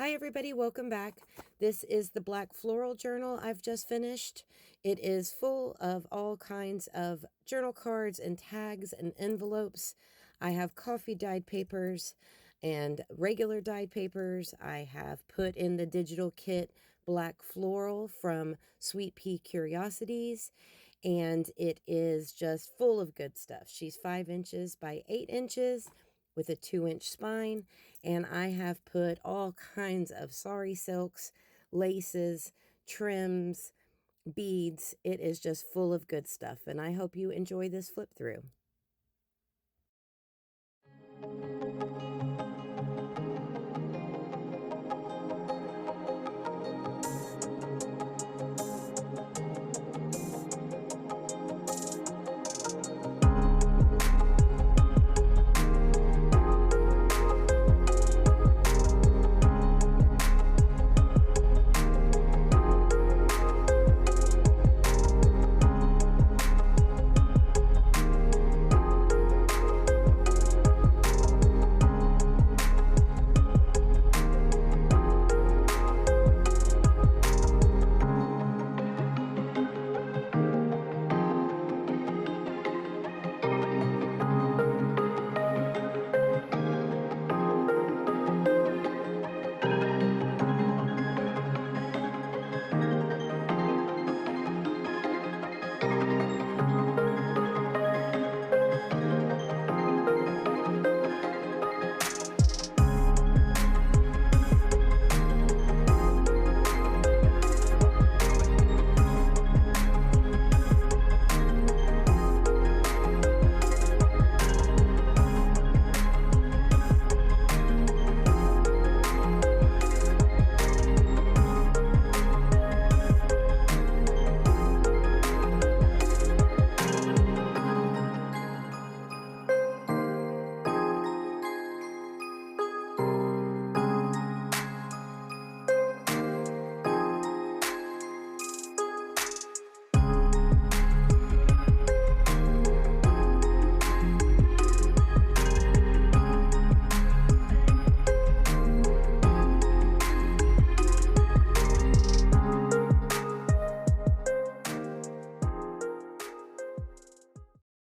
Hi everybody, welcome back. This is the Black Floral Journal I've just finished. It is full of all kinds of journal cards and tags and envelopes. I have coffee dyed papers and regular dyed papers. I have put in the digital kit Black Floral from SweetPeaCuriosities, and it is just full of good stuff. She's 5 inches by 8 inches with a 2-inch spine, and I have put all kinds of sari silks, laces, trims, beads. It is just full of good stuff, and I hope you enjoy this flip through.